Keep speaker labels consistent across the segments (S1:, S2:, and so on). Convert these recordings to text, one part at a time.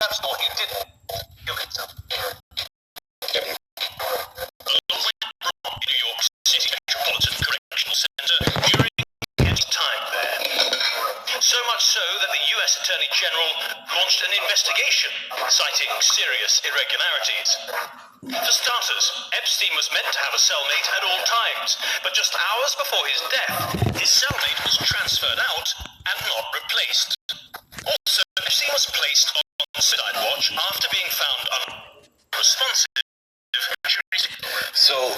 S1: That's what he didn't kill himself. New York City Metropolitan Correctional Center during his time there. So much so that the U.S. Attorney General launched an investigation, citing serious irregularities. For starters, Epstein was meant to have a cellmate at all times, but just hours before his death, his cellmate was transferred out and not replaced. Also, Epstein was placed on suicide watch after being found unresponsive.
S2: So,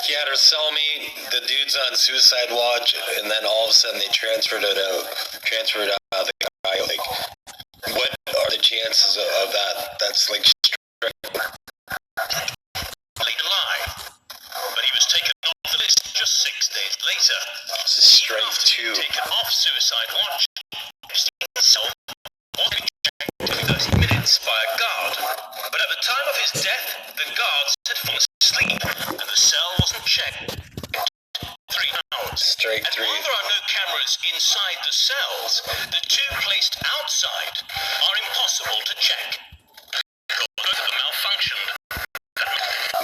S2: he had her cellmate, the dude's on suicide watch, and then all of a sudden they transferred out the guy. Like, what are the chances of that? That's like
S1: late alive, but he was taken off the list just 6 days later.
S2: This is strike two.
S1: Taken off suicide watch, Epstein's cell was checked every 30 minutes by a guard, but at the time of his death, the guards had fallen asleep, and the cell wasn't checked. 3 hours.
S2: Strike three.
S1: And while there are no cameras inside the cells, the two placed outside are impossible to check. Malfunctioned.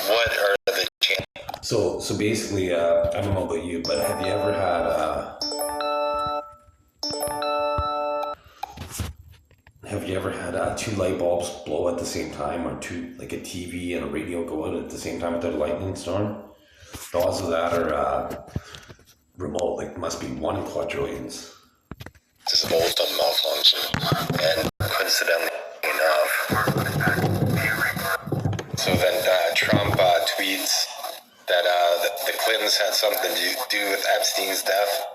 S2: What are the chances?
S3: So basically, I don't know about you, but have you ever had two light bulbs blow at the same time, or two, like a TV and a radio go out at the same time without a lightning storm? The odds of that are remote, like must be 1 in quadrillions.
S2: This is both a malfunction, and coincidentally enough, so then Trump tweets that the Clintons had something to do with Epstein's death,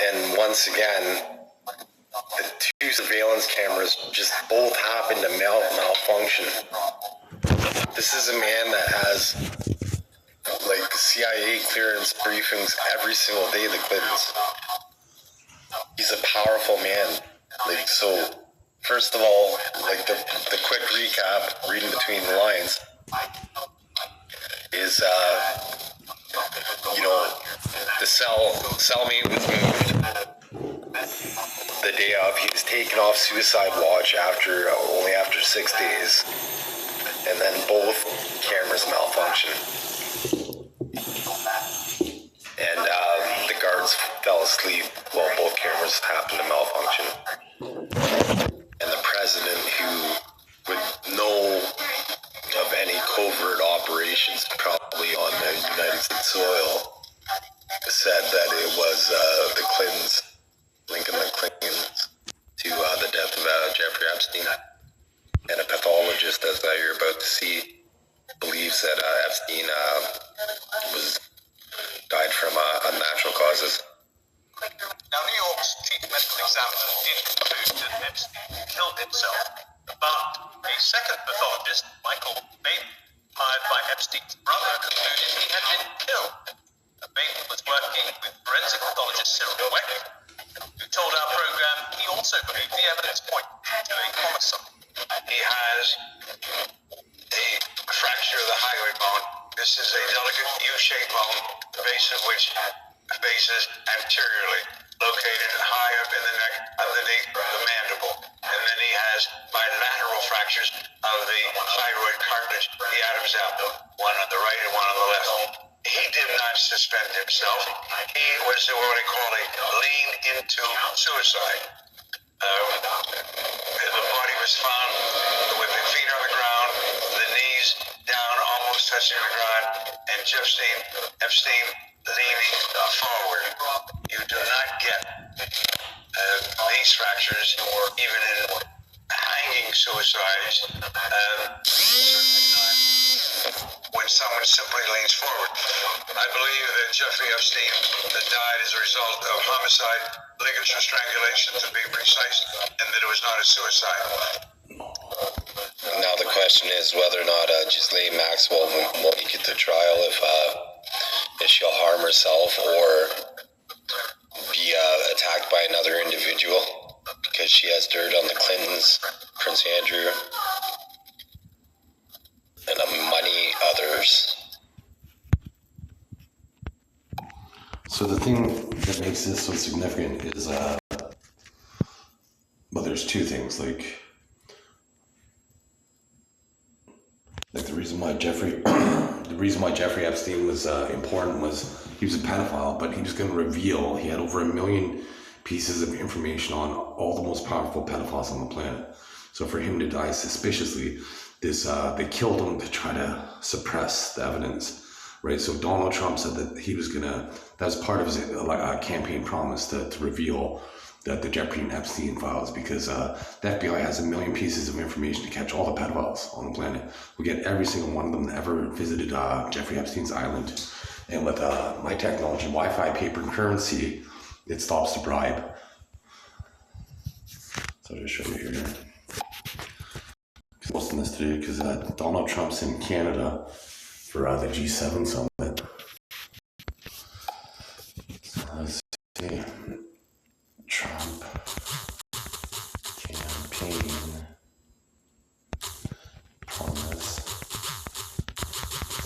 S2: and once again, the two surveillance cameras just both happen to malfunction. This is a man that has like CIA clearance briefings every single day, the Clintons. He's a powerful man. Like, so first of all, like the quick recap, reading between the lines, is the cellmate was moved the day of. He was taken off suicide watch only after 6 days, and then both cameras malfunctioned, and the guards fell asleep while both cameras happened to malfunction. And the president, who would know of any covert operations probably on the United States soil, said that it was the Clintons, linking the Clintons to the death of Jeffrey Epstein. And a pathologist, as you're about to see, believes that Epstein died from unnatural causes.
S1: Now, New York's chief medical examiner did conclude that Epstein killed himself, but a second pathologist, Michael Bateman, hired by Epstein's brother, concluded he had been killed. Bateman was working with forensic pathologist Cyril Weck, who told our program he also believed the evidence pointed to a homicide.
S4: He has a fracture of the hyoid bone. This is a delicate U-shaped bone, the base of which faces anteriorly, located high up in the neck underneath the mandible. And then he has bilateral fractures of the thyroid cartilage, the Adam's apple, one on the right and one on the left. He did not suspend himself. He was what I call a lean into suicide. The body was found with the feet on the ground, the knees down, almost touching the ground, and Epstein leaning forward. You do not get these fractures even in hanging suicides, certainly not when someone simply leans forward. I believe that Jeffrey Epstein died as a result of homicide, ligature strangulation to be precise, and that it was not a suicide.
S2: Now the question is whether or not Ghislaine Maxwell will make it to trial, if she'll harm herself or be attacked by another individual because she has dirt on the Clintons, Prince Andrew, and many others.
S3: So the thing that makes this so significant is but there's two things, like the reason why Jeffrey Epstein was important was he was a pedophile, but he was going to reveal he had over 1 million pieces of information on all the most powerful pedophiles on the planet. So for him to die suspiciously, they killed him to try to suppress the evidence, right? So Donald Trump said that he was that was part of his campaign promise to reveal the Jeffrey Epstein files, because the FBI has 1 million pieces of information to catch all the pedophiles on the planet. We get every single one of them that ever visited Jeffrey Epstein's island. And with my technology, Wi-Fi, paper currency, it stops the bribe. So I'll just show you here. I'm posting this today because Donald Trump's in Canada for the G7 summit. So let's see. Trump campaign promise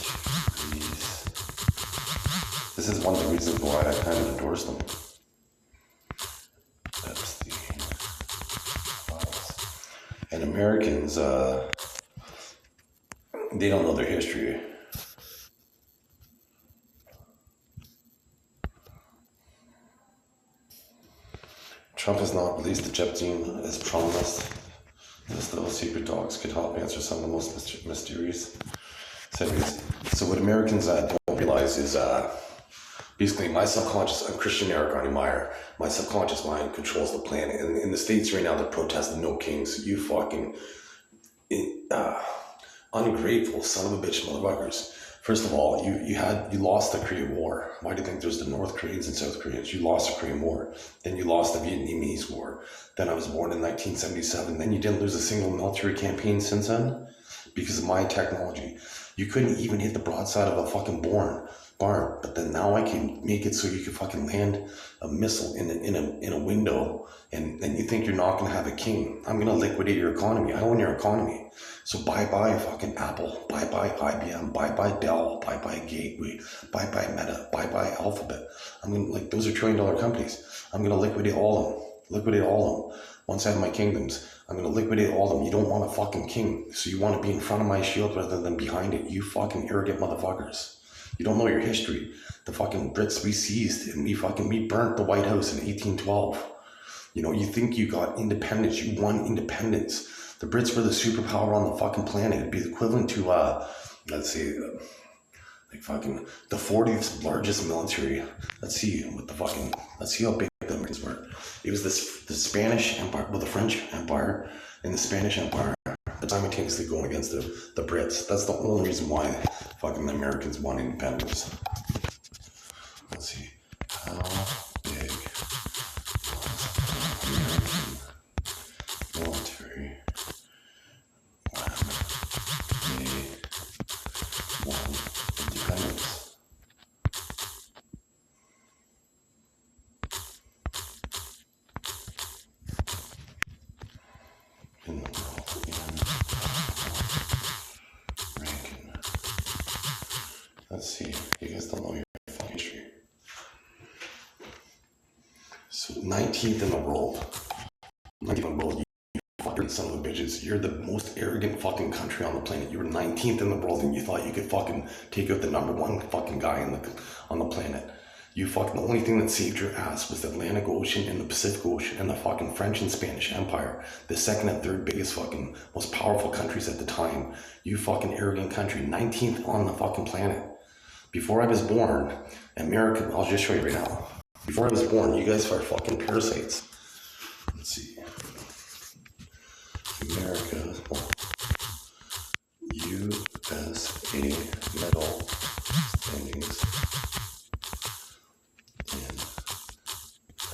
S3: to release. This is one of the reasons why I kind of endorsed them. Epstein files. And Americans, they don't know their history. Trump has not released the Epstein as promised. This little secret dogs could help answer some of the most mysterious series. So what Americans don't realize is basically my subconscious, I'm Christian Eric Arnie Meyer, my subconscious mind controls the planet. And in the States right now, they're protesting no kings. You fucking ungrateful son of a bitch motherfuckers. First of all, you lost the Korean War. Why do you think there's the North Koreans and South Koreans? You lost the Korean War. Then you lost the Vietnamese War. Then I was born in 1977. Then you didn't lose a single military campaign since then because of my technology. You couldn't even hit the broadside of a fucking barn. But then now I can make it so you can fucking land a missile in a window, and you think you're not gonna have a king. I'm gonna liquidate your economy. I own your economy. So bye-bye fucking Apple, bye-bye IBM, bye-bye Dell, bye-bye Gateway, bye-bye Meta, bye-bye Alphabet. I'm gonna, those are $1 trillion companies. I'm gonna liquidate all of them. Once I have my kingdoms, I'm gonna liquidate all of them. You don't want a fucking king, so you wanna be in front of my shield rather than behind it, you fucking arrogant motherfuckers. You don't know your history. The fucking Brits we seized and we burnt the White House in 1812. You know, you think you got independence, you won independence. The Brits were the superpower on the fucking planet. It'd be equivalent to, let's see, the 40th largest military. Let's see how big the Americans were. It was the Spanish Empire, the French Empire and the Spanish Empire, simultaneously going against the Brits. That's the only reason why fucking the Americans won independence. Let's see. How big was American military when they won independence? In the world, ranking. Let's see. You guys don't know your fucking history. So 19th in the world. 19th in the world. You fucking son of a bitches. You're the most arrogant fucking country on the planet. You were 19th in the world and you thought you could fucking take out the #1 fucking guy on the planet. You fucking, the only thing that saved your ass was the Atlantic Ocean and the Pacific Ocean and the fucking French and Spanish Empire. The second and third biggest fucking most powerful countries at the time. You fucking arrogant country. 19th on the fucking planet. Before I was born, America, I'll just show you right now. Before I was born, you guys are fucking parasites. Let's see. America, USA medal standings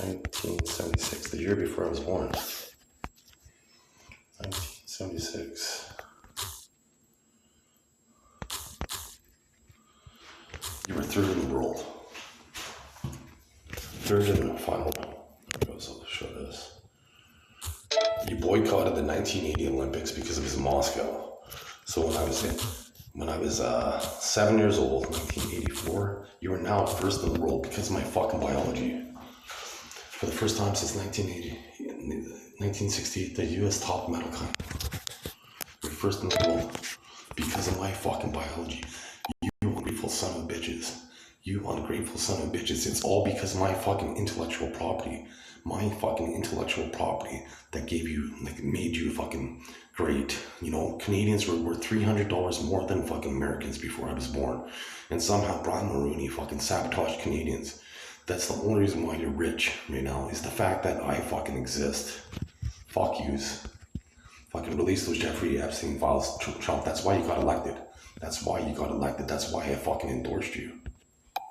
S3: in 1976, the year before I was born. 1976. You were third in the world. Third in the final. I'll show this. You boycotted the 1980 Olympics because it was in Moscow. So when I was 7 years old, 1984, you were now first in the world because of my fucking biology. For the first time since 1980, 1968, the U.S. top medal country. We're first in the world because of my fucking biology. You ungrateful son of bitches. You ungrateful son of bitches. It's all because of my fucking intellectual property. My fucking intellectual property that gave you, like, made you fucking great. You know, Canadians were worth $300 more than fucking Americans before I was born. And somehow Brian Mulroney fucking sabotaged Canadians. That's the only reason why you're rich right now, is the fact that I fucking exist. Fuck yous. Fucking release those Jeffrey Epstein files, Trump. That's why you got elected. That's why you got elected. That's why I fucking endorsed you.